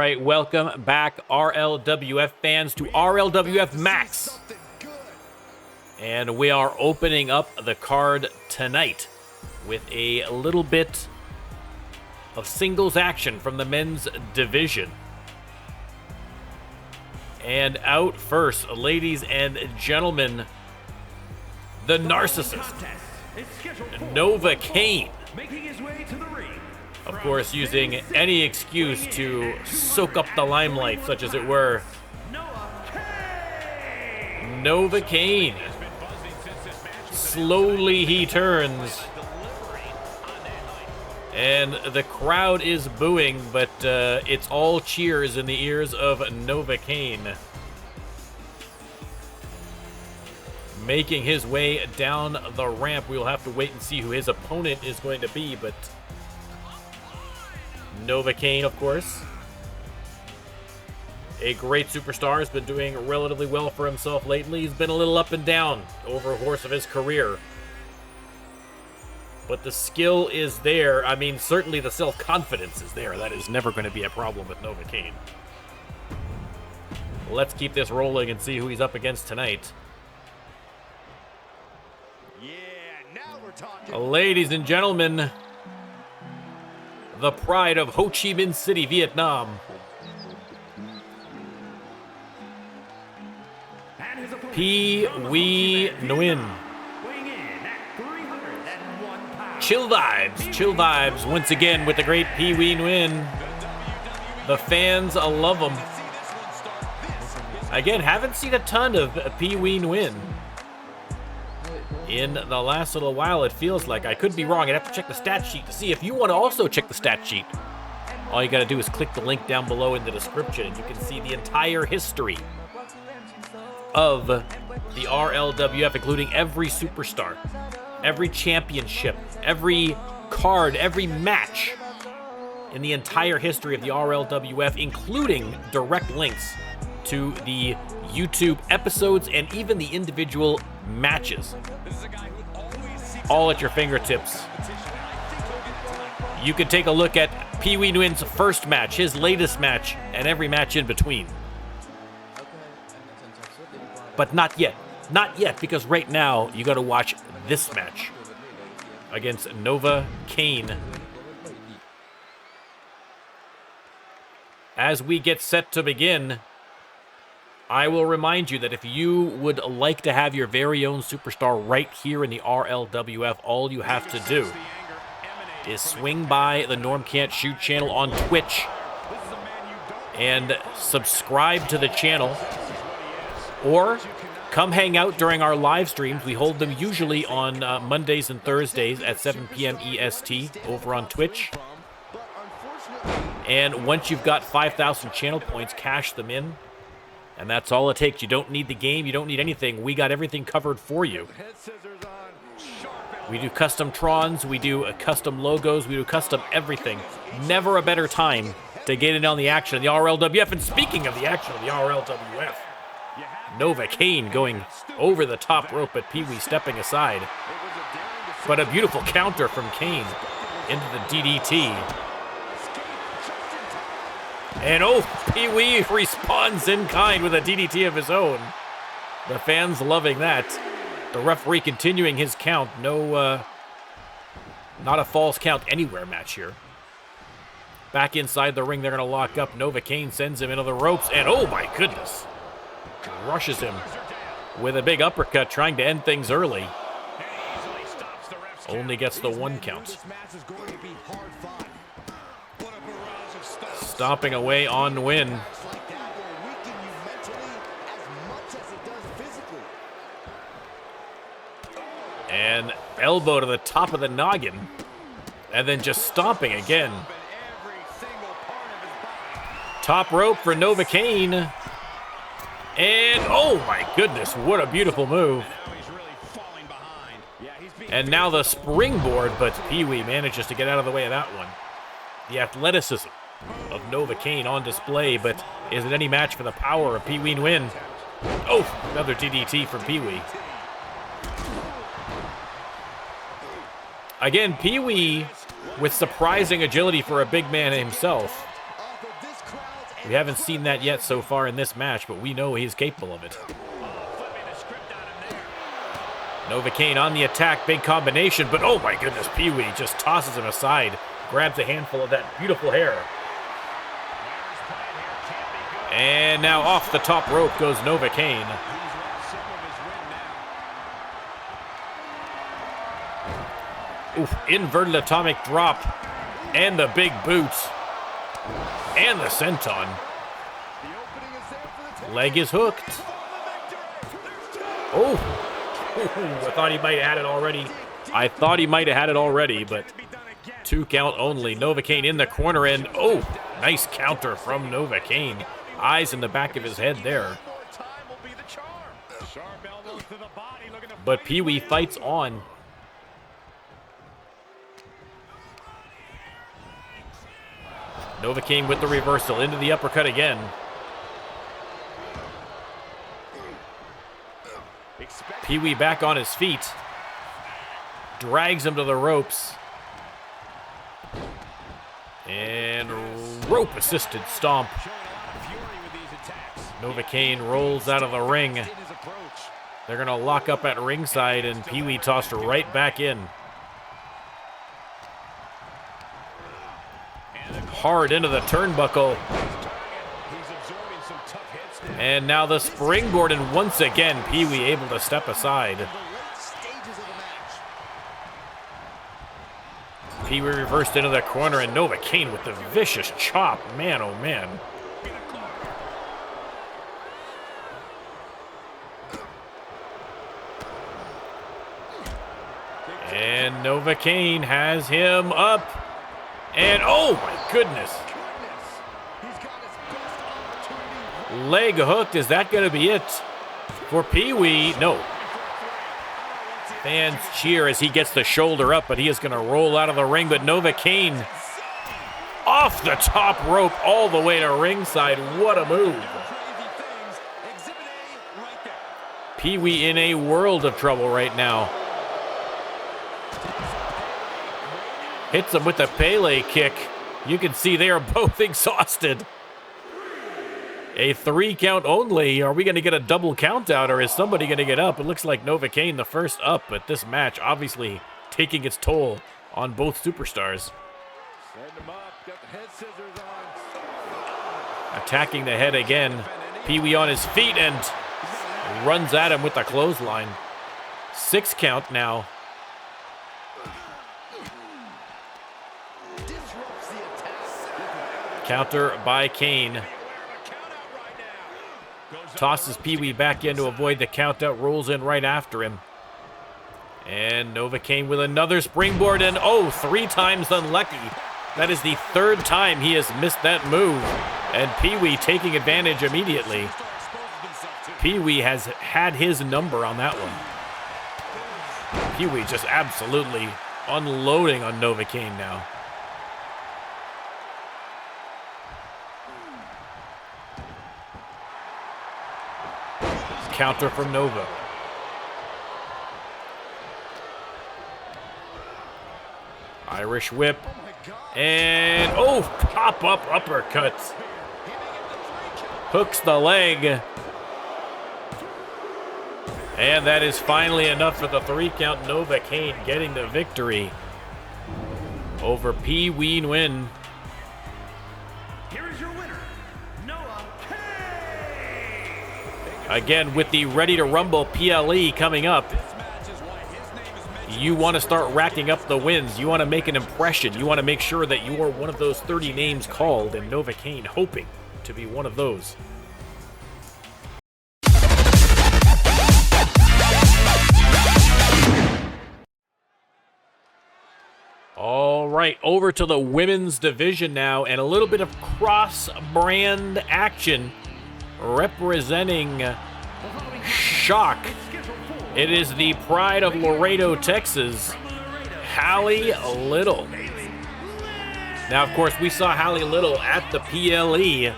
right, welcome back, RLWF fans, to RLWF Max. And we are opening up the card tonight with a little bit of singles action from the men's division. And out first, ladies and gentlemen, the narcissist, Nova Kane. Of course, using any excuse to soak up the limelight, such as it were. Nova Kane. Slowly he turns. And the crowd is booing, but it's all cheers in the ears of Nova Kane. Making his way down the ramp. We'll have to wait and see who his opponent is going to be, but Nova Kane, of course, a great superstar, has been doing relatively well for himself lately. He's been a little up and down over the course of his career, but the skill is there. I mean, certainly the self-confidence is there. That is never going to be a problem with Nova Kane. Let's keep this rolling and see who he's up against tonight. Yeah, now we're talking. Ladies and gentlemen, the pride of Ho Chi Minh City, Vietnam. Pee Wee Nguyen. Chill vibes once again with the great Pee Wee Nguyen. The fans love him. Again, haven't seen a ton of Pee Wee Nguyen in the last little while, it feels like. I could be wrong. I'd have to check the stat sheet to see. If you want to also check the stat sheet, all you got to do is click the link down below in the description, and you can see the entire history of the RLWF, including every superstar, every championship, every card, every match in the entire history of the RLWF, including direct links to the YouTube episodes and even the individual matches, all at your fingertips. You can take a look at Pee Wee Nguyen's first match, his latest match, and every match in between. But not yet, because right now you got to watch this match against Nova Kane. As we get set to begin, I will remind you that if you would like to have your very own superstar right here in the RLWF, all you have to do is swing by the NormCantShoot channel on Twitch and subscribe to the channel, or come hang out during our live streams. We hold them usually on Mondays and Thursdays at 7 p.m. EST over on Twitch. And once you've got 5,000 channel points, cash them in. And that's all it takes. You don't need the game. You don't need anything. We got everything covered for you. We do custom Trons. We do custom logos. We do custom everything. Never a better time to get in on the action of the RLWF. And speaking of the action of the RLWF, Nova Kane going over the top rope, but Pee Wee stepping aside. But a beautiful counter from Kane into the DDT. And Pee Wee responds in kind with a DDT of his own. The fans loving that. The referee continuing his count. No, not a false count anywhere match here. Back inside the ring, they're going to lock up. Nova Kane sends him into the ropes, and oh my goodness, rushes him with a big uppercut, trying to end things early. Only gets the one count. Stomping away on Nguyen. And elbow to the top of the noggin. And then just stomping again. Top rope for Nova Kane. And oh my goodness, what a beautiful move. And now the springboard, but Pee Wee manages to get out of the way of that one. The athleticism of Nova Kane on display, but is it any match for the power of Pee Wee Nguyen? Oh, another DDT from Pee Wee. Again, Pee Wee with surprising agility for a big man himself. We haven't seen that yet so far in this match, but we know he's capable of it. Novocaine on the attack, big combination, but oh my goodness, Pee-wee just tosses him aside, grabs a handful of that beautiful hair. And now off the top rope goes Novocaine. Oof, inverted atomic drop, and the big boot, and the senton. Leg is hooked. Oh. I thought he might have had it already. But 2 count only. Novocaine in the corner, and oh, nice counter from Novocaine. Eyes in the back of his head there. But Pee-wee fights on. Novocaine with the reversal into the uppercut again. Pee-wee back on his feet. Drags him to the ropes. And rope-assisted stomp. Novocaine rolls out of the ring. They're going to lock up at ringside, and Pee-wee tossed right back in. Hard into the turnbuckle. And now the springboard, and once again, Pee-wee able to step aside. Pee-wee reversed into the corner, and Novocaine with the vicious chop. Man, oh man. And Novocaine has him up. And oh my goodness. Leg hooked. Is that going to be it for Pee-wee? No. Fans cheer as he gets the shoulder up, but he is going to roll out of the ring. But Novocaine off the top rope all the way to ringside. What a move. Pee-wee in a world of trouble right now. Hits him with the Pele kick. You can see they are both exhausted. A 3 count only. Are we going to get a double count out, or is somebody going to get up? It looks like Novocaine the first up, but this match obviously taking its toll on both superstars. Attacking the head again. Pee-wee on his feet and runs at him with the clothesline. 6 count now. Counter by Kane. Tosses Pee-wee back in to avoid the count out, rolls in right after him. And Novocaine with another springboard, and oh, 3 times unlucky. That is the 3rd time he has missed that move. And Pee-wee taking advantage immediately. Pee-wee has had his number on that one. Pee-wee just absolutely unloading on Novocaine now. Counter from Nova. Irish whip. And oh, pop-up uppercuts. Hooks the leg. And that is finally enough for the 3 count. Novocaine getting the victory over Pee-wee Nguyen. Again, with the Ready to Rumble PLE coming up, you want to start racking up the wins. You want to make an impression. You want to make sure that you are one of those 30 names called, and Novocaine hoping to be one of those. All right, over to the women's division now, and a little bit of cross-brand action. Representing Shock, it is the pride of Laredo, Texas, Hallie Little. Now, of course, we saw Hallie Little at the PLE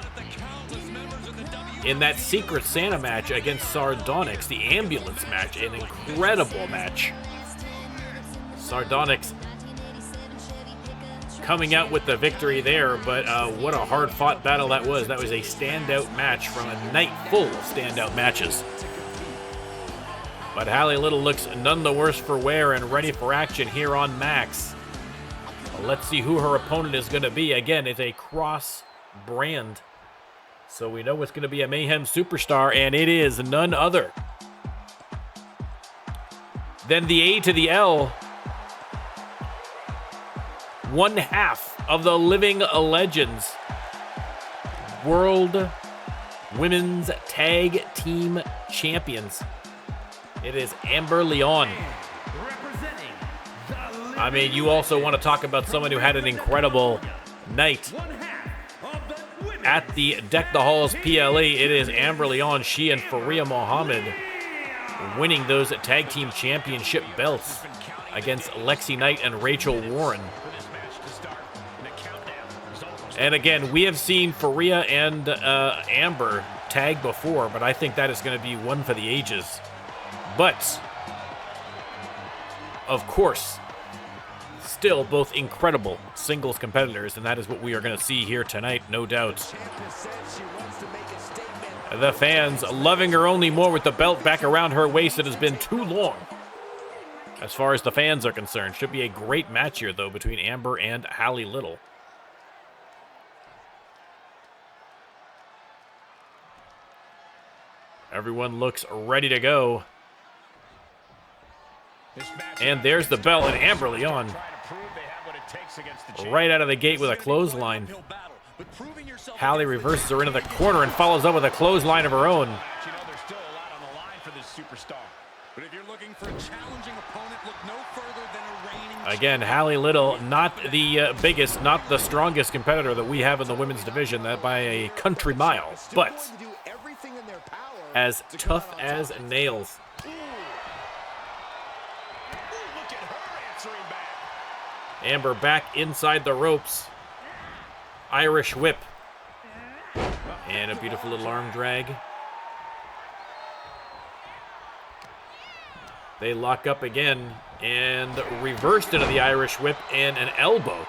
in that Secret Santa match against Sardonyx, the ambulance match, an incredible match. Sardonyx coming out with the victory there, but what a hard-fought battle that was. That was a standout match from a night full of standout matches. But Hallie Little looks none the worse for wear and ready for action here on Max. Well, let's see who her opponent is going to be. Again, it's a cross-brand, so we know it's going to be a Mayhem superstar, and it is none other than the A to the L, one half of the Living Legends World Women's Tag Team Champions. It is Amber Leon. I mean, you also want to talk about someone who had an incredible night at the Deck the Halls PLE. It is Amber Leon, she and Faria Mohammad winning those tag team championship belts against Lexi Knight and Rachel Warren. And again, we have seen Faria and Amber tag before, but I think that is going to be one for the ages. But, of course, still both incredible singles competitors, and that is what we are going to see here tonight, no doubt. The fans loving her only more with the belt back around her waist. It has been too long, as far as the fans are concerned. Should be a great match here, though, between Amber and Hallie Little. Everyone looks ready to go. And there's the bell, and Amber Leon right out of the gate with a clothesline. Hallie reverses her into the corner and follows up with a clothesline of her own. Again, Hallie Little, not the biggest, not the strongest competitor that we have in the women's division, that by a country mile, but as tough as nails. Amber back inside the ropes. Irish whip. And a beautiful little arm drag. They lock up again and reversed into the Irish whip and an elbow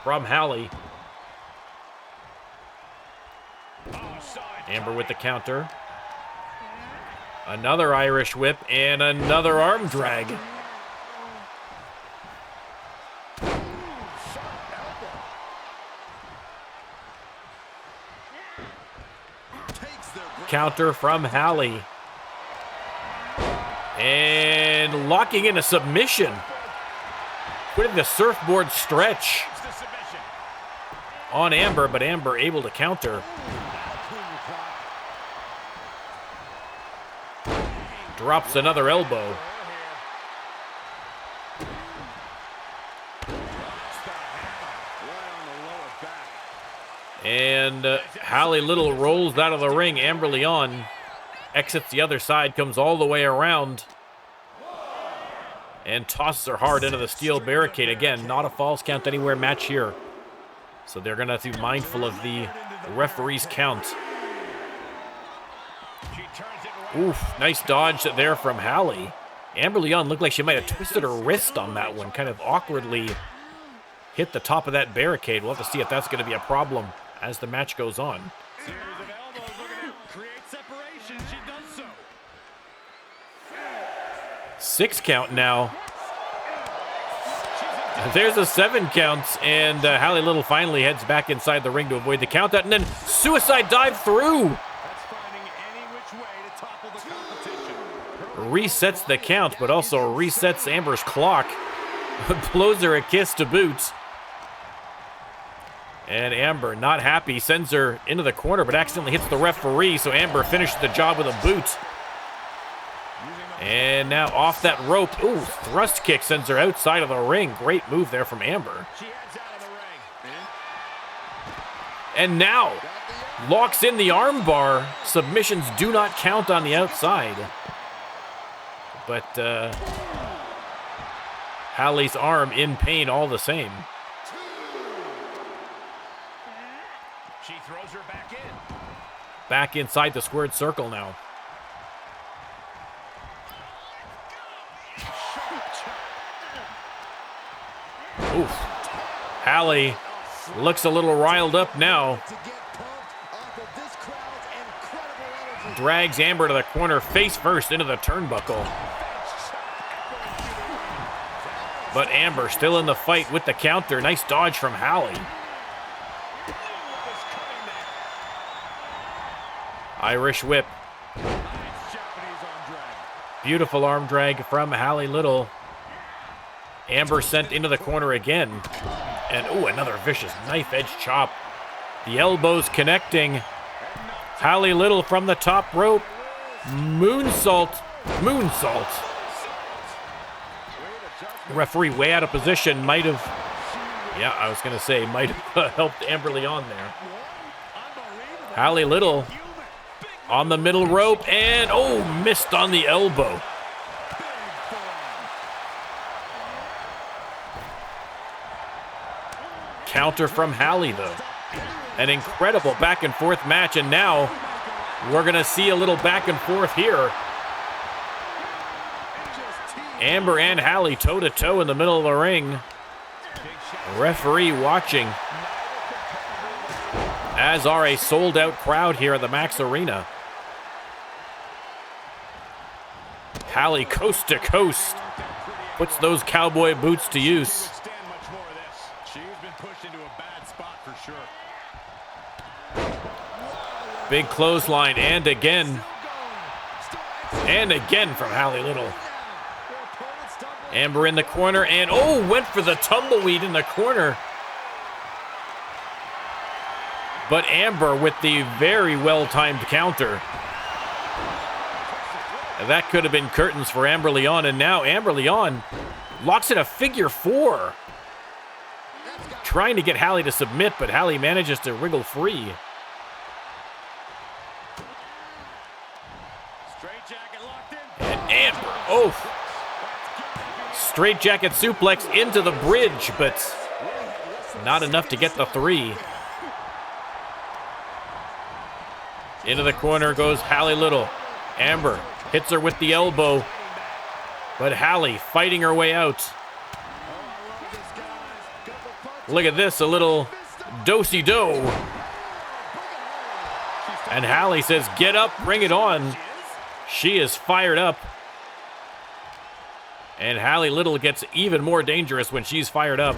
from Hallie. Amber with the counter. Another Irish whip and another arm drag. Counter from Hallie. And locking in a submission. Putting the surfboard stretch on Amber, but Amber able to counter. Drops another elbow. And Hallie Little rolls out of the ring. Amber Leon exits the other side, comes all the way around, and tosses her hard into the steel barricade. Again, not a false count anywhere match here. So they're going to have to be mindful of the referee's count. Oof, nice dodge there from Hallie. Amber Leon looked like she might have twisted her wrist on that one, kind of awkwardly hit the top of that barricade. We'll have to see if that's going to be a problem as the match goes on. Six count now. There's a 7 count, and Hallie Little finally heads back inside the ring to avoid the count out, and then suicide dive through. Resets the count, but also resets Amber's clock. Blows her a kiss to boot. And Amber, not happy, sends her into the corner, but accidentally hits the referee, so Amber finishes the job with a boot. And now off that rope. Ooh, thrust kick sends her outside of the ring. Great move there from Amber. And now locks in the arm bar. Submissions do not count on the outside. But Hallie's arm in pain all the same. She throws her back in. Back inside the squared circle now. Oof. Hallie looks a little riled up now. Drags Amber to the corner, face first into the turnbuckle. But Amber still in the fight with the counter. Nice dodge from Hallie. Irish whip. Beautiful arm drag from Hallie Little. Amber sent into the corner again. And, ooh, another vicious knife edge chop. The elbows connecting. Hallie Little from the top rope. Moonsault. Moonsault. Referee way out of position. Might have, yeah, I was going to say, might have helped Amberly on there. Hallie Little on the middle rope. And, oh, missed on the elbow. Counter from Hallie, though. An incredible back and forth match, and now we're going to see a little back and forth here. Amber and Hallie toe-to-toe in the middle of the ring. Referee watching, as are a sold-out crowd here at the Max Arena. Hallie coast to coast puts those cowboy boots to use. Big clothesline, and again from Hallie Little. Amber in the corner, and oh, went for the tumbleweed in the corner. But Amber with the very well-timed counter. That could have been curtains for Amber Leon, and now Amber Leon locks in a figure four. Trying to get Hallie to submit, but Hallie manages to wriggle free. And Amber, oh. Straight jacket suplex into the bridge, but not enough to get the three. Into the corner goes Hallie Little. Amber hits her with the elbow, but Hallie fighting her way out. Look at this, a little do-si-do. And Hallie says, get up, bring it on. She is fired up. And Hallie Little gets even more dangerous when she's fired up.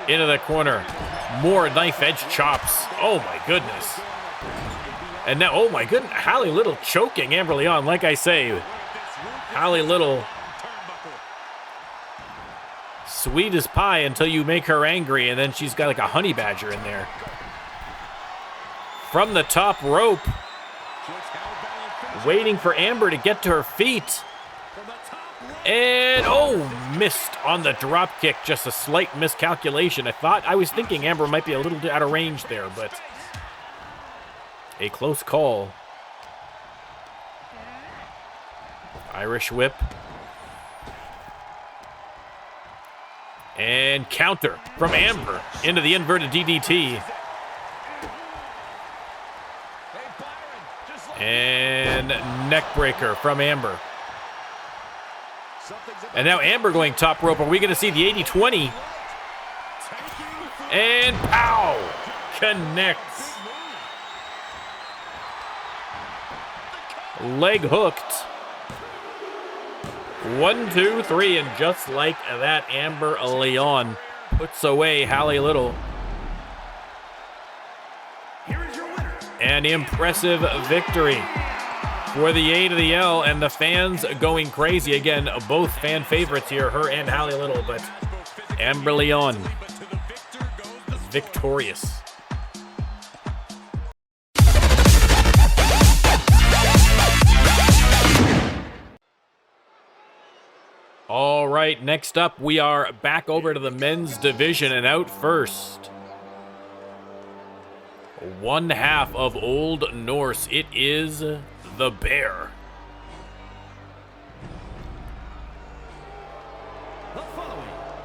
Into the corner. More knife edge chops. Oh my goodness. And now, oh my goodness, Hallie Little choking Amber Leon. Like I say, Hallie Little, sweet as pie until you make her angry, and then she's got like a honey badger in there. From the top rope, waiting for Amber to get to her feet. And, oh, missed on the drop kick. Just a slight miscalculation. I was thinking Amber might be a little out of range there, but a close call. Irish whip. And counter from Amber into the inverted DDT. And neck breaker from Amber. And now Amber going top rope. Are we going to see the 80-20? And pow! Connects. Leg hooked. 1, 2, 3, and just like that, Amber Leon puts away Hallie Little. An impressive victory for the A to the L, and the fans going crazy. Again, both fan favorites here, her and Hallie Little, but Amber Leon victorious. All right, next up, we are back over to the men's division, and out first, one half of Old Norse. It is the Bear.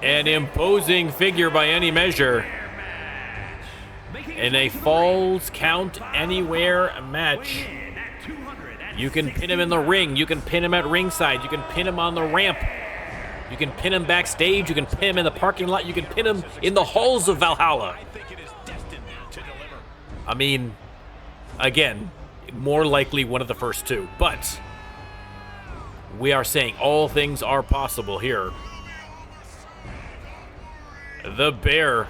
An imposing figure by any measure. In a Falls Count Anywhere match. You can pin him in the ring. You can pin him at ringside. You can pin him on the ramp. You can pin him backstage, you can pin him in the parking lot, you can pin him in the halls of Valhalla. I mean, again, more likely one of the first two, but we are saying all things are possible here. The Bear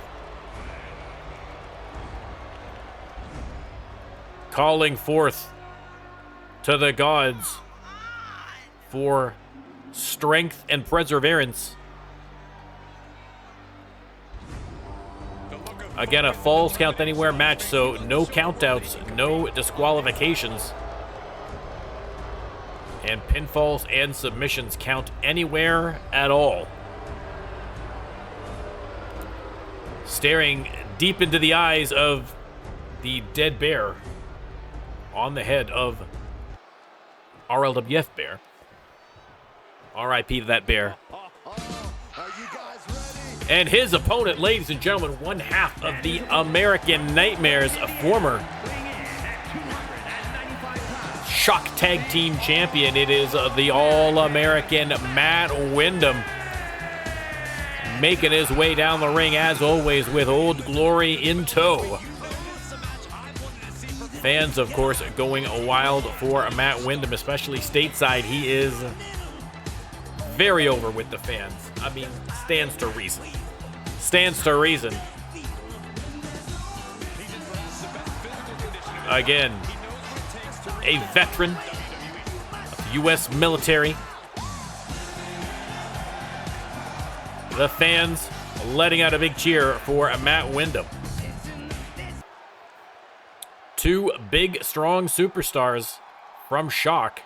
calling forth to the gods for strength and perseverance. Again, a Falls Count Anywhere match, so no countouts, no disqualifications. And pinfalls and submissions count anywhere at all. Staring deep into the eyes of the dead bear on the head of RLWF Bear. R.I.P. to that bear. And his opponent, ladies and gentlemen, one half of the American Nightmares, a former Shock Tag Team Champion. It is the All-American Matt Windham making his way down the ring, as always, with Old Glory in tow. Fans, of course, going wild for Matt Windham, especially stateside. He is very over with the fans. I mean, stands to reason. Stands to reason. Again, a veteran of the U.S. military. The fans letting out a big cheer for Matt Windham. Two big, strong superstars from Shock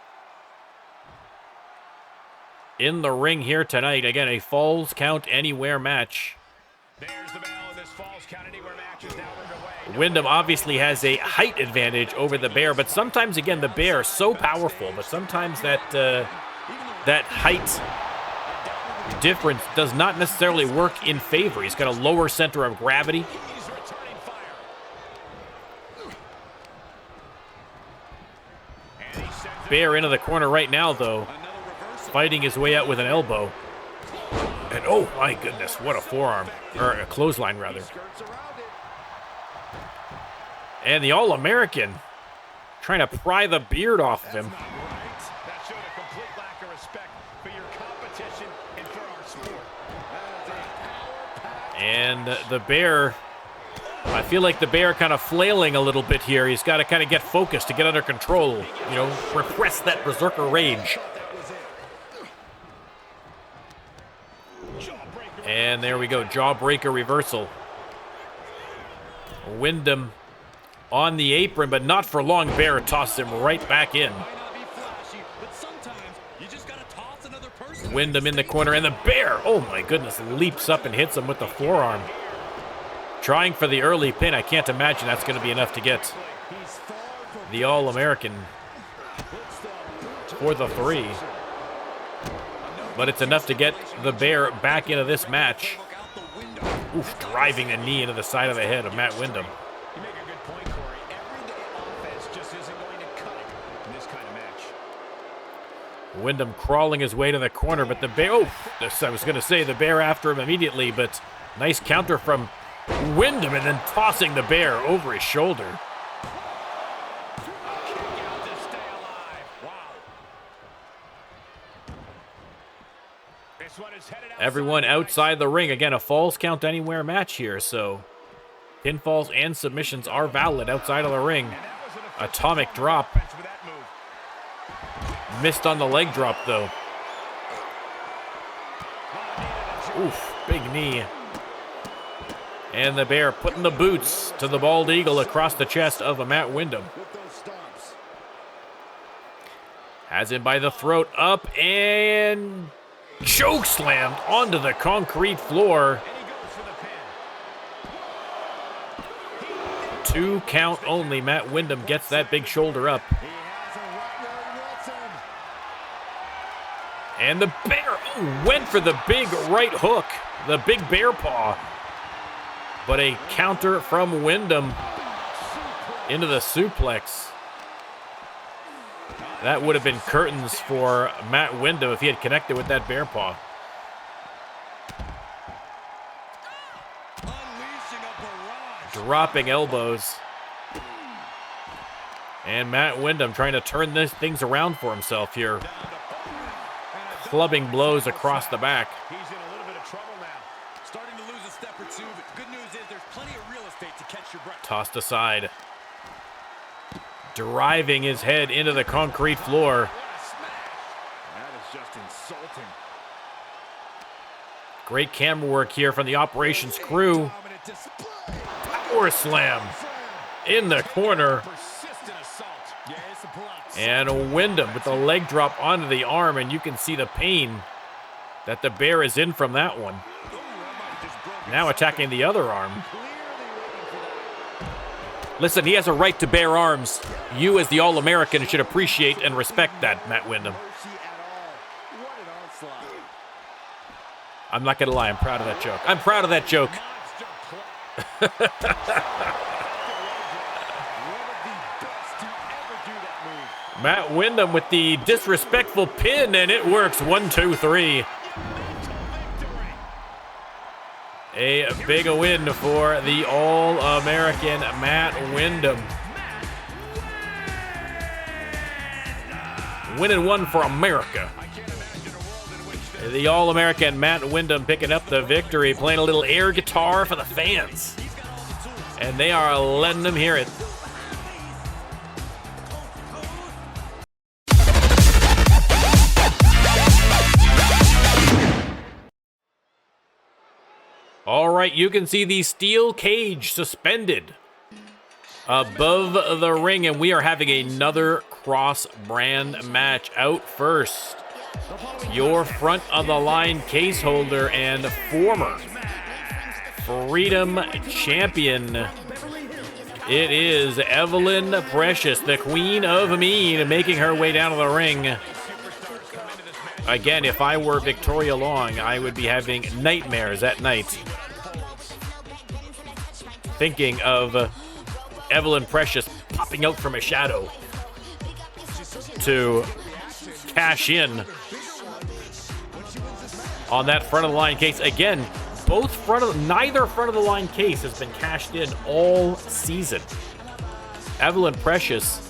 in the ring here tonight. Again, a Falls Count Anywhere match. There's the bell, and this Falls Count Anywhere match is now underway. Wyndham obviously has a height advantage over the bear, but sometimes, again, the bear is so powerful, but sometimes that height difference does not necessarily work in favor. He's got a lower center of gravity. Bear into the corner right now, though, fighting his way out with an elbow. And oh my goodness, what a forearm, or a clothesline rather. And the All-American trying to pry the beard off of him. That showed a complete lack of respect for your competition and for our sport. And the bear, I feel like the bear kind of flailing a little bit here. He's got to kind of get focused to get under control, you know, repress that berserker rage. And there we go, jawbreaker reversal. Windham on the apron, but not for long. Bear tosses him right back in. Windham in the corner, and the bear, oh my goodness, leaps up and hits him with the forearm. Trying for the early pin. I can't imagine that's going to be enough to get the All-American for the 3. But it's enough to get the bear back into this match. Oof, driving a knee into the side of the head of Matt Windham. You make a good point, Corey. Everyday offense just isn't going to cut it in this kind of match. Windham crawling his way to the corner, but the bear, oh, I was going to say the bear after him immediately, but nice counter from Windham, and then tossing the bear over his shoulder. Everyone outside the ring. Again, a Falls Count Anywhere match here, so pinfalls and submissions are valid outside of the ring. Atomic drop. Missed on the leg drop, though. Oof, big knee. And the bear putting the boots to the bald eagle across the chest of a Matt Windham. Has him by the throat, up, and choke slammed onto the concrete floor. 2 count only. Matt Windham gets that big shoulder up. And the bear went for the big right hook, the big bear paw. But a counter from Windham into the suplex. That would have been curtains for Matt Windham if he had connected with that bear paw. dropping elbows. And Matt Windham trying to turn things around for himself here. Clubbing blows across the back. He's in a little bit of trouble now. Starting to lose a step or two, but good news is there's plenty of real estate to catch your breath. Tossed aside. Driving his head into the concrete floor. That is just insulting. Great camera work here from the operations crew. Power slam in the corner. And Windham with the leg drop onto the arm, and you can see the pain that the Bear is in from that one. Now attacking the other arm. Listen, he has a right to bear arms. You as the All-American should appreciate and respect that, Matt Windham. I'm not going to lie, I'm proud of that joke. I'm proud of that joke. Matt Windham with the disrespectful pin, and it works. 1, 2, 3. A big win for the All-American Matt Windham. Winning one for America. The All-American Matt Windham picking up the victory, playing a little air guitar for the fans. And they are letting them hear it. All right, you can see the steel cage suspended above the ring, and we are having another cross-brand match. Out first, your front-of-the-line case holder and former Freedom Champion. It is Evelyn Precious, the Queen of Mean, making her way down to the ring. Again, if I were Victoria Long, I would be having nightmares at night, thinking of Evelyn Precious popping out from a shadow to cash in on that front of the line case. Again, neither front of the line case has been cashed in all season. Evelyn Precious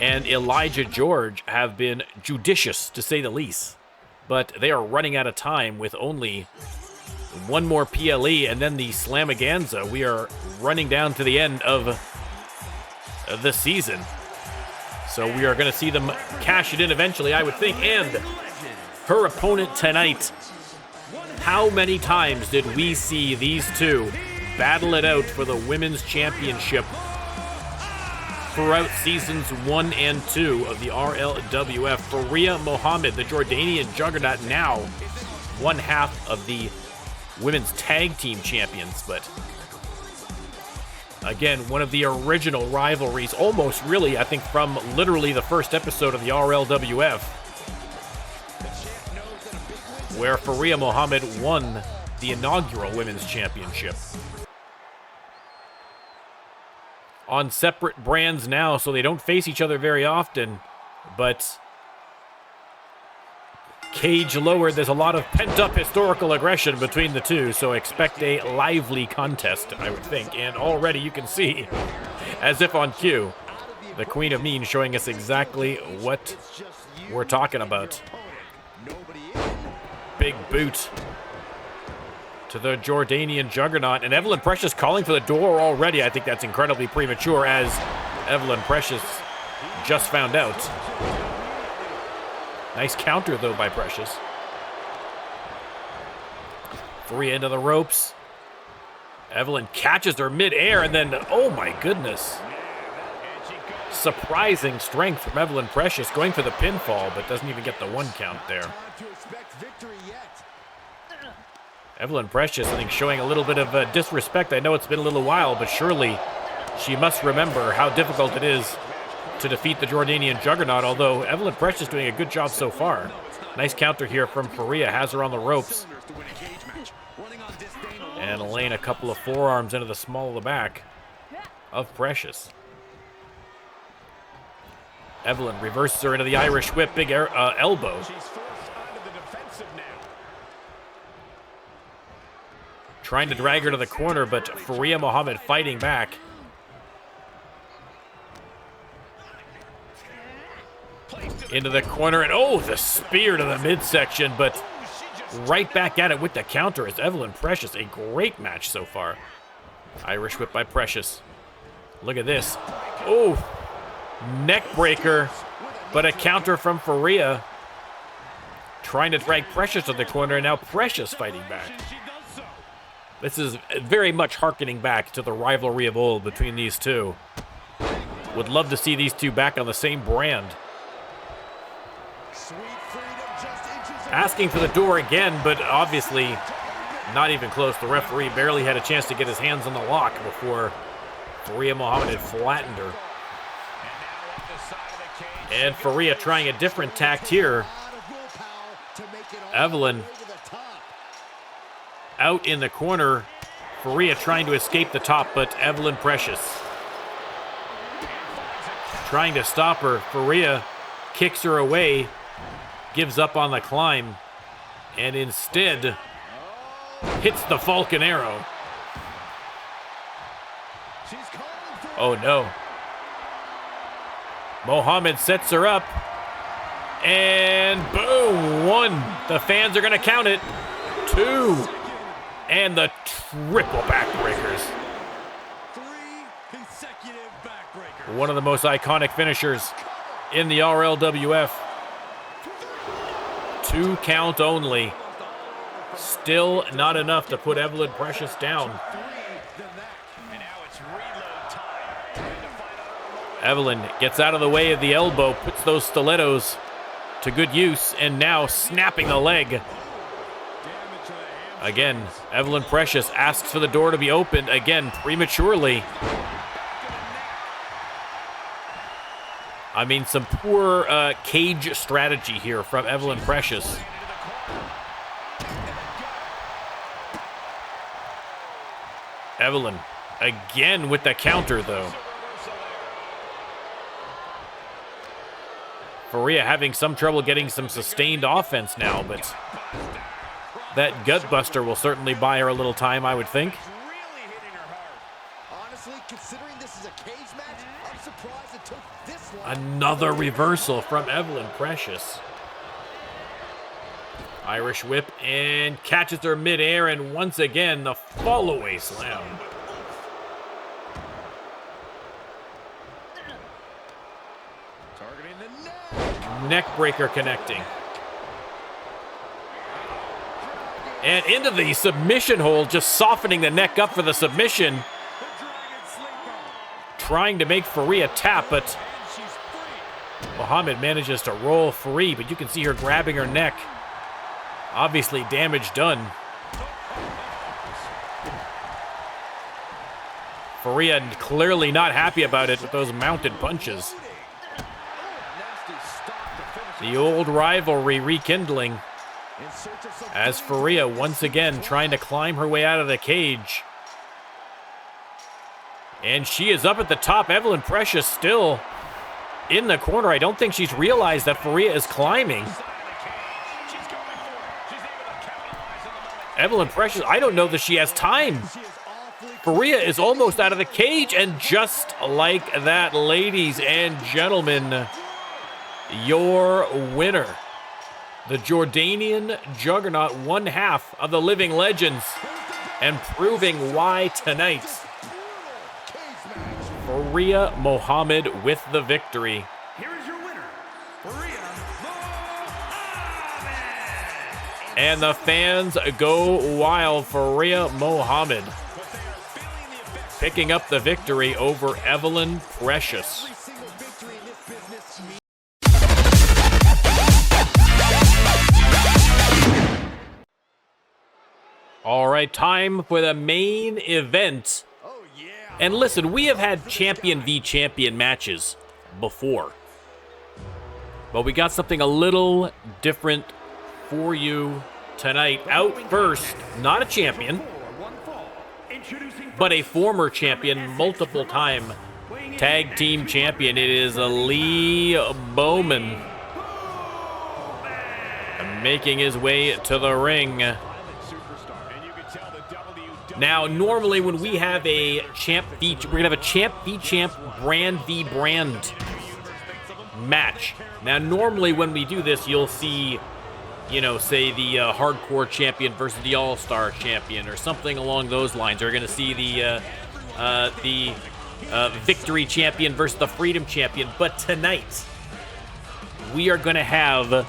and Elijah George have been judicious, to say the least. But they are running out of time with only one more PLE and then the Slamaganza. We are running down to the end of the season. So we are going to see them cash it in eventually, I would think. And her opponent tonight. How many times did we see these two battle it out for the Women's Championship throughout seasons 1 and 2 of the RLWF? Faria Mohammad, the Jordanian juggernaut, now one half of the Women's Tag Team Champions, but again, one of the original rivalries, almost really, I think, from literally the first episode of the RLWF, where Faria Mohammad won the inaugural Women's Championship. On separate brands now, so they don't face each other very often, but cage lowered. There's a lot of pent-up historical aggression between the two, so expect a lively contest, I would think. And already you can see, as if on cue, the Queen of Mean showing us exactly what we're talking about. Big boot to the Jordanian juggernaut, and Evelyn Precious calling for the door already. I think that's incredibly premature, as Evelyn Precious just found out. Nice counter, though, by Precious. Faria into the ropes. Evelyn catches her mid-air, and then, oh my goodness. Surprising strength from Evelyn Precious, going for the pinfall, but doesn't even get the 1 count there. Evelyn Precious, I think, showing a little bit of disrespect. I know it's been a little while, but surely she must remember how difficult it is to defeat the Jordanian juggernaut, although Evelyn Precious doing a good job so far. Nice counter here from Faria, has her on the ropes. And laying a couple of forearms into the small of the back of Precious. Evelyn reverses her into the Irish whip, big elbow. Trying to drag her to the corner, but Faria Mohammad fighting back. Into the corner, and oh, the spear to the midsection, but right back at it with the counter is Evelyn Precious. A great match so far. Irish whip by Precious. Look at this. Oh, neck breaker, but a counter from Faria. Trying to drag Precious to the corner, and now Precious fighting back. This is very much harkening back to the rivalry of old between these two. Would love to see these two back on the same brand. Asking for the door again, but obviously not even close. The referee barely had a chance to get his hands on the lock before Faria Mohammad had flattened her. And Faria trying a different tact here. Evelyn out in the corner. Faria trying to escape the top, but Evelyn Precious trying to stop her. Faria kicks her away, gives up on the climb, and instead hits the Falcon Arrow. Oh no. Mohammad sets her up, and boom, 1. The fans are gonna count it. 2. And the triple backbreakers. 3 consecutive backbreakers. One of the most iconic finishers in the RLWF. 2 count only. Still not enough to put Evelyn Precious down. Evelyn gets out of the way of the elbow, puts those stilettos to good use, and now snapping the leg. Again, Evelyn Precious asks for the door to be opened, again, prematurely. I mean, some poor cage strategy here from Evelyn Precious. Evelyn, again with the counter, though. Faria having some trouble getting some sustained offense now, but that gutbuster will certainly buy her a little time, I would think. Another reversal from Evelyn Precious. Irish whip and catches her midair, and once again the fall-away slam. Neck breaker connecting. And into the submission hold, just softening the neck up for the submission. Trying to make Faria tap, but Mohammad manages to roll free, but you can see her grabbing her neck. Obviously damage done. Faria clearly not happy about it with those mounted punches. The old rivalry rekindling as Faria once again trying to climb her way out of the cage. And she is up at the top. Evelyn Precious still in the corner. I don't think she's realized that Faria is climbing. Evelyn Precious, I don't know that she has time. Faria is almost out of the cage, and just like that, ladies and gentlemen, your winner, the Jordanian Juggernaut, one half of the Living Legends, and proving why tonight, Faria Mohammad with the victory. Here is your winner, Faria Mohammad. And the fans go wild. Faria Mohammad picking up the victory over Evelyn Precious. All right, time for the main event. And listen, we have had champion v champion matches before, but we got something a little different for you tonight. Out first, not a champion, but a former champion, multiple time tag team champion. It is Lee Bowman making his way to the ring. Now, normally when we have a champ v, we're gonna have a champ v champ, brand v brand match. Now, normally when we do this, you'll see, you know, say the hardcore champion versus the all-star champion or something along those lines. We're gonna see the victory champion versus the freedom champion. But tonight, we are gonna have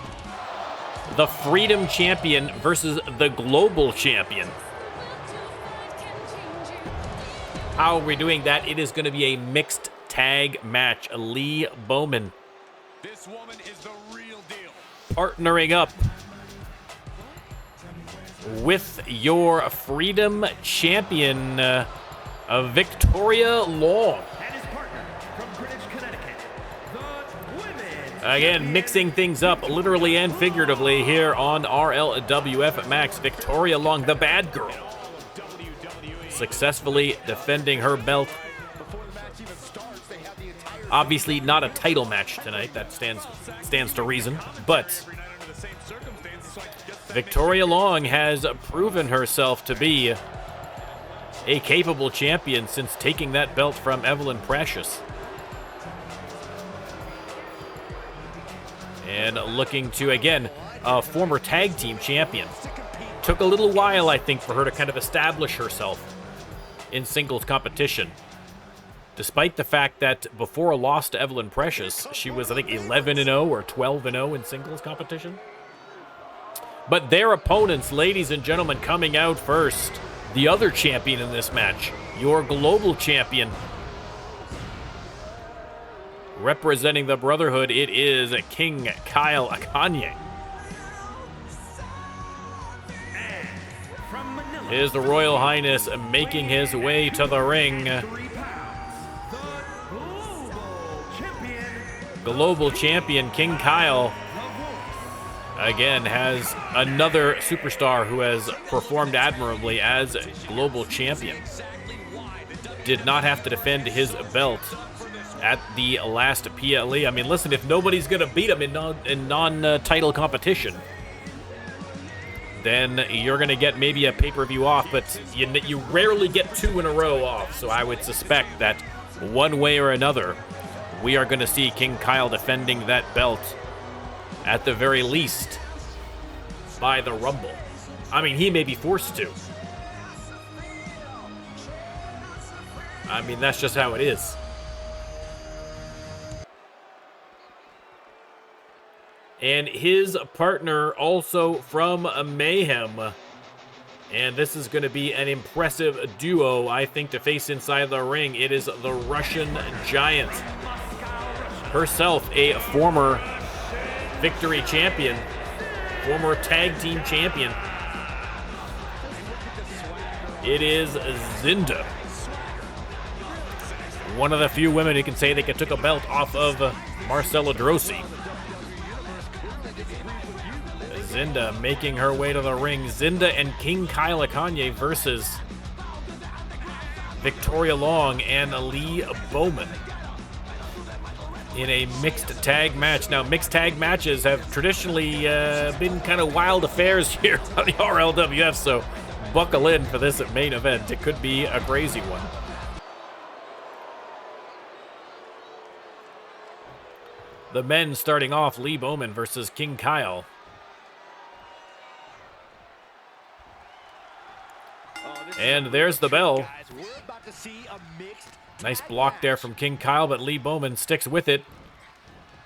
the freedom champion versus the global champion. How are we doing that? It is going to be a mixed tag match. Lee Bowman. This woman is the real deal. Partnering up with your freedom champion, Victoria Long. And his partner from Greenwich, Connecticut, the women. Again, mixing things up literally and figuratively here on RLWF Max. Victoria Long, the bad girl, successfully defending her belt. Obviously not a title match tonight, that stands to reason, but Victoria Long has proven herself to be a capable champion since taking that belt from Evelyn Precious. And looking to, again, a former tag team champion. Took a little while, I think, for her to kind of establish herself in singles competition. Despite the fact that before a loss to Evelyn Precious, she was, I think, 11-0 or 12-0 in singles competition. But their opponents, ladies and gentlemen, coming out first, the other champion in this match, your global champion. Representing the Brotherhood, it is King Kail Akane. Is the Royal Highness making his way to the ring. Global champion King Kail, again, has another superstar who has performed admirably as global champion. Did not have to defend his belt at the last PLE. I mean, listen, if nobody's going to beat him in non-title competition, then you're going to get maybe a pay-per-view off, but you rarely get two in a row off. So I would suspect that one way or another, we are going to see King Kail defending that belt at the very least by the Rumble. I mean, he may be forced to. I mean, that's just how it is. And his partner also from Mayhem. And this is going to be an impressive duo, I think, to face inside the ring. It is the Russian Giant. Herself a former victory champion, former tag team champion. It is Zynda. One of the few women who can say they took a belt off of Marcella Drosy. Zynda making her way to the ring. Zynda and King Kail Akane versus Victoria Long and Lee Bowman in a mixed tag match. Now, mixed tag matches have traditionally been kind of wild affairs here on the RLWF, so buckle in for this main event. It could be a crazy one. The men starting off, Lee Bowman versus King Kail. And there's the bell. Nice block there from King Kail, but Lee Bowman sticks with it.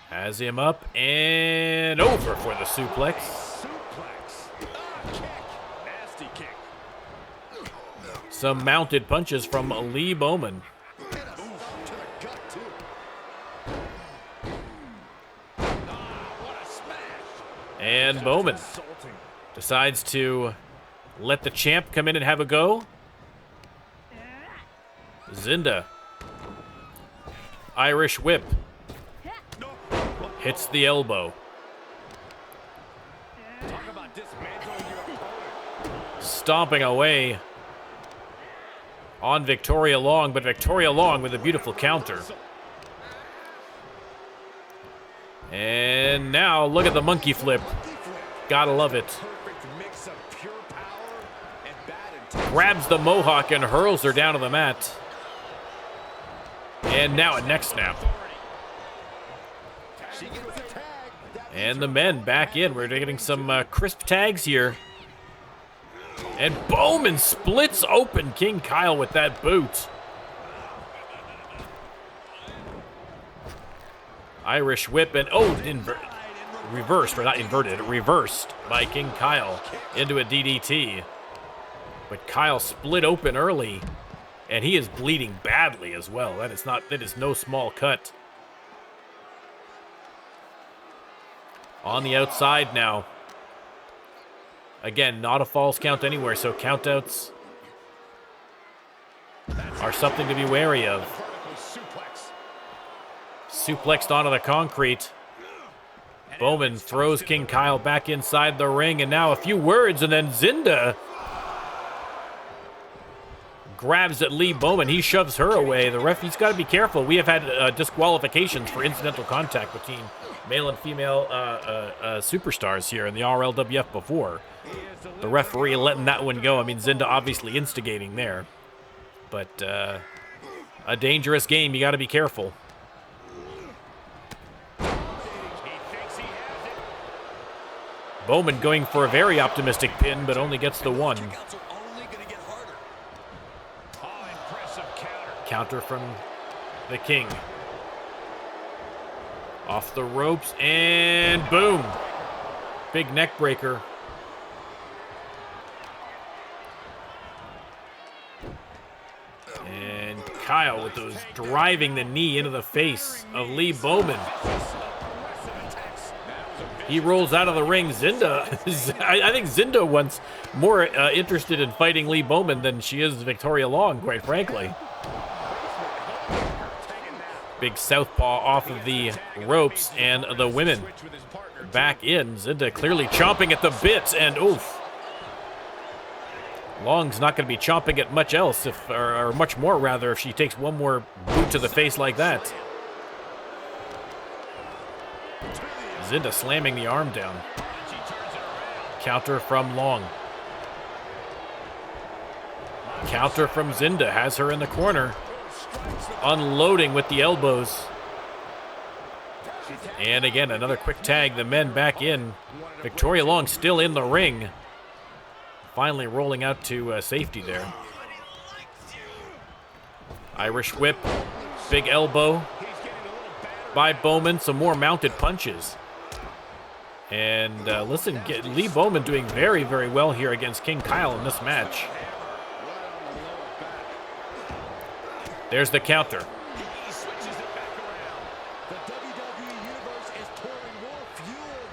Has him up and over for the suplex. Some mounted punches from Lee Bowman. And Bowman decides to let the champ come in and have a go. Zynda. Irish whip. Hits the elbow. Stomping away on Victoria Long, but Victoria Long with a beautiful counter. And now look at the monkey flip. Gotta love it. grabs the mohawk and hurls her down to the mat. And now a neck snap. And the men back in. We're getting some crisp tags here. And Bowman splits open King Kail with that boot. Irish whip and, oh, reversed, or not inverted, reversed by King Kail into a DDT. But Kail split open early, and he is bleeding badly as well. That is no small cut. On the outside now. Again, not a false count anywhere, so countouts are something to be wary of. Suplexed onto the concrete. Bowman throws King Kail back inside the ring, and now a few words, and then Zynda grabs at Lee Bowman. He shoves her away. The referee's got to be careful. We have had disqualifications for incidental contact between male and female superstars here in the RLWF before. The referee letting that one go. I mean, Zynda obviously instigating there. But a dangerous game. You got to be careful. Bowman going for a very optimistic pin, but only gets the one. Counter from the King. Off the ropes, and boom. Big neck breaker. And Kail with those driving the knee into the face of Lee Bowman. He rolls out of the ring. Zynda, I think Zynda wants more interested in fighting Lee Bowman than she is Victoria Long, quite frankly. Big southpaw off of the ropes, and the women back in. Zynda clearly chomping at the bit, and oof. Long's not going to be chomping at much else, or much more rather, if she takes one more boot to the face like that. Zynda slamming the arm down. Counter from Long. Counter from Zynda, has her in the corner. Unloading with the elbows. And again, another quick tag. The men back in. Victoria Long still in the ring. Finally rolling out to safety there. Irish whip. Big elbow by Bowman. Some more mounted punches. And listen, Lee Bowman doing very, very well here against King Kail in this match. There's the counter.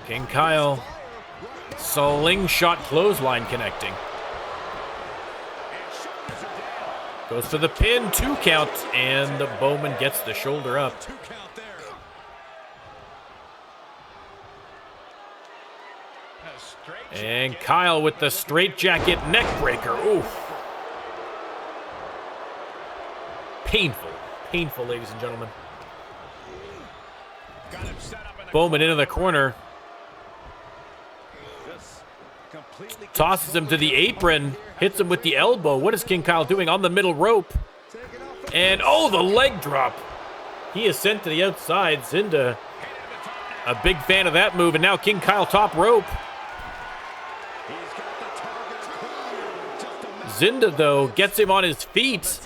King Kail, slingshot clothesline connecting. Goes for the pin, 2 count, and the Bowman gets the shoulder up. And Kail with the straitjacket neck breaker. Oof. Painful. Painful, ladies and gentlemen. Bowman into the corner. Tosses him to the apron. Hits him with the elbow. What is King Kail doing on the middle rope? And, oh, the leg drop. He is sent to the outside. Zynda, a big fan of that move. And now King Kail top rope. Zynda, though, gets him on his feet.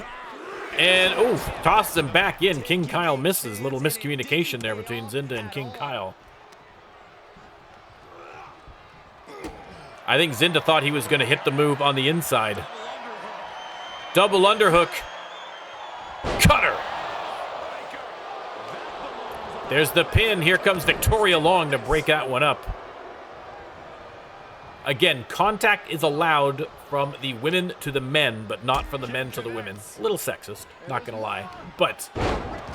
And, oof, tosses him back in. King Kail misses. Little miscommunication there between Zynda and King Kail. I think Zynda thought he was going to hit the move on the inside. Double underhook. Cutter. There's the pin. Here comes Victoria Long to break that one up. Again, contact is allowed from the women to the men, but not from the men to the women. A little sexist, not gonna lie, but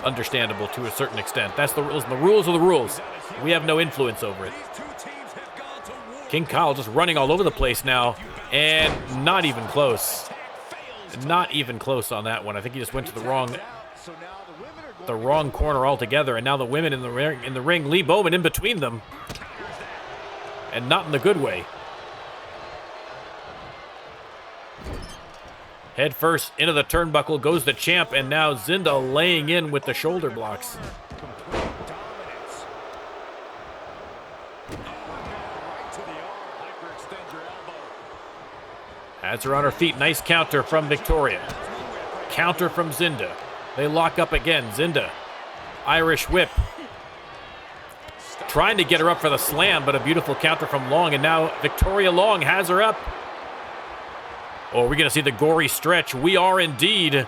understandable to a certain extent. That's the rules, and the rules are the rules. We have no influence over it. King Kail just running all over the place now, and not even close. Not even close on that one. I think he just went to the wrong corner altogether, and now the women in the ring. Lee Bowman in between them, and not in the good way. Head first into the turnbuckle goes the champ, and now Zynda laying in with the shoulder blocks. Has her on her feet. Nice counter from Victoria. Counter from Zynda. They lock up again. Zynda. Irish whip. Trying to get her up for the slam, but a beautiful counter from Long, and now Victoria Long has her up. Oh, we're going to see the gory stretch. We are indeed.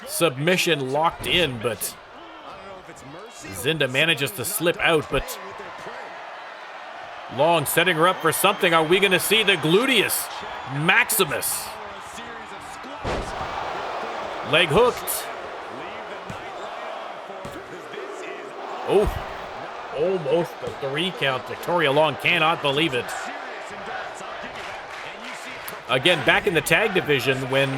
Submission locked in, but Zynda manages to slip out, but Long setting her up for something. Are we going to see the gluteus maximus? Leg hooked. Oh, almost a 3 count. Victoria Long cannot believe it. Again, back in the tag division when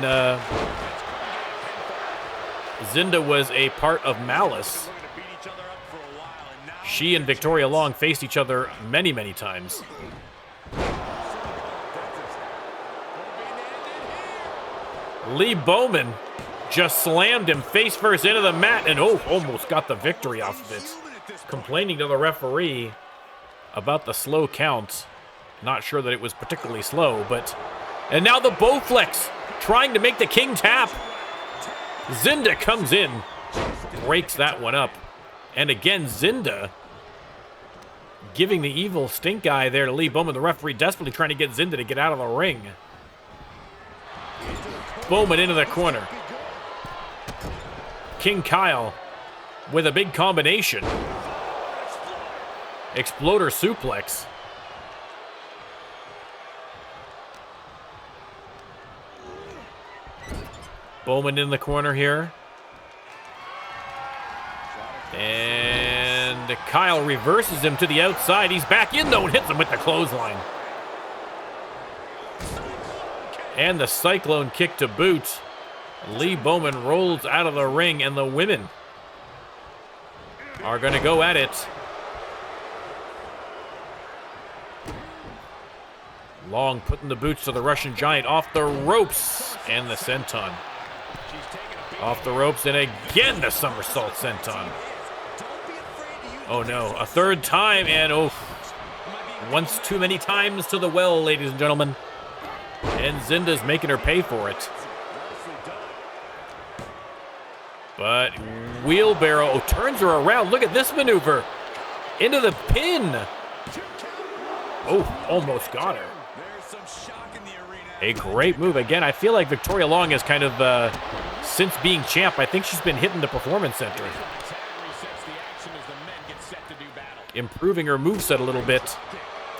Zynda was a part of Malice, she and Victoria Long faced each other many, many times. Lee Bowman just slammed him face first into the mat and almost got the victory off of it. Complaining to the referee about the slow count. Not sure that it was particularly slow, but... And now the Bowflex trying to make the king tap. Zynda comes in, breaks that one up. And again, Zynda giving the evil stink eye there to Lee Bowman. The referee desperately trying to get Zynda to get out of the ring. Bowman into the corner. King Kail with a big combination. Exploder suplex. Bowman in the corner here. And Kail reverses him to the outside. He's back in, though, and hits him with the clothesline. And the Cyclone kick to boot. Lee Bowman rolls out of the ring, and the women are going to go at it. Long putting the boots to the Russian Giant off the ropes, and the senton. Off the ropes, and again the somersault senton. Oh no, a third time, and once too many times to the well, ladies and gentlemen. And Zynda's making her pay for it. But wheelbarrow turns her around. Look at this maneuver. Into the pin. Oh, almost got her. A great move. Again, I feel like Victoria Long has kind of, since being champ, I think she's been hitting the Performance Center. Improving her moveset a little bit.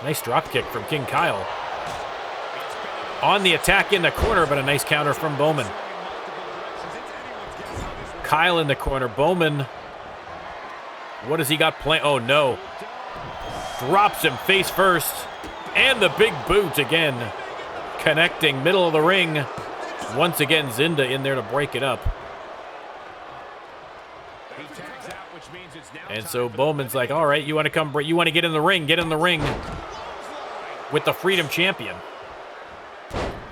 Nice drop kick from King Kail. On the attack in the corner, but a nice counter from Bowman. Kail in the corner. Bowman. What has he got playing? Oh, no. Drops him face first. And the big boot again. Connecting middle of the ring. Once again, Zynda in there to break it up. And so Bowman's like, all right, you want to come, you want to get in the ring, with the Freedom Champion.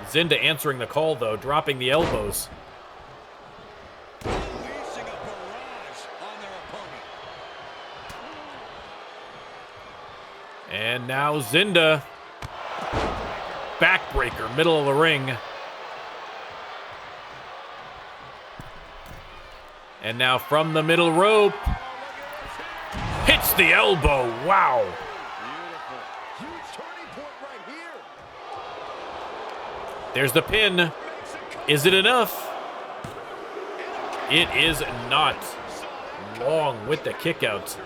Zynda answering the call, though, dropping the elbows. And now Zynda. Backbreaker, middle of the ring. And now from the middle rope. Hits the elbow. Wow. There's the pin. Is it enough? It is not. Long with the kick out.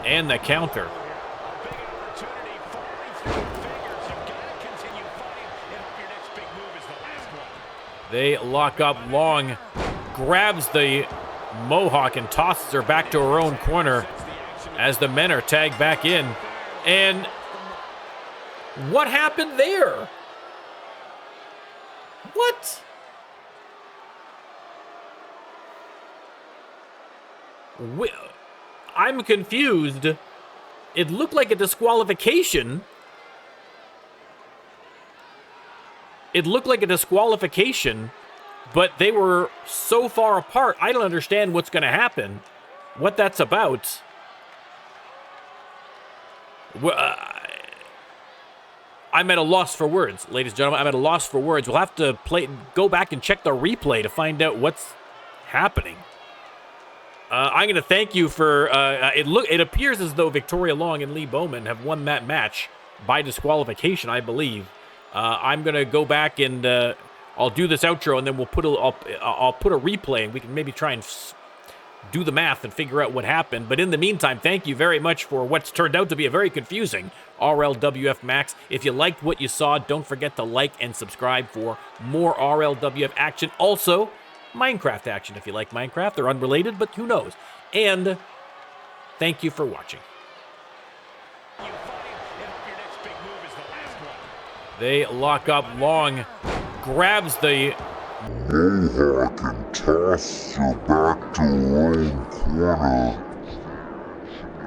And the counter. They lock up. Long grabs the Mohawk and tosses her back to her own corner as the men are tagged back in. And what happened there? What? I'm confused. It looked like a disqualification. it looked like a disqualification, but they were so far apart. I don't understand what's going to happen, what that's about. I'm at a loss for words, ladies and gentlemen. I'm at a loss for words. We'll have to go back and check the replay to find out what's happening. I'm going to thank you for, it appears as though Victoria Long and Lee Bowman have won that match by disqualification, I believe. I'm going to go back and I'll do this outro, and then we'll I'll put a replay, and we can maybe try and do the math and figure out what happened. But in the meantime, thank you very much for what's turned out to be a very confusing RLWF Max. If you liked what you saw, don't forget to like and subscribe for more RLWF action. Also, Minecraft action if you like Minecraft. They're unrelated, but who knows. And thank you for watching. They lock up. Long grabs the Mohawk and tosses her back to her own corner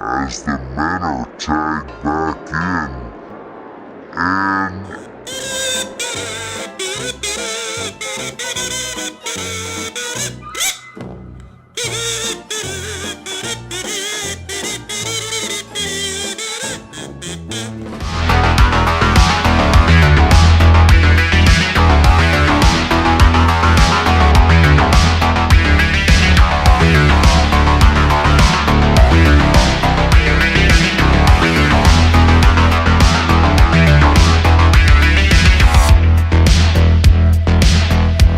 as the men are tagged back in. And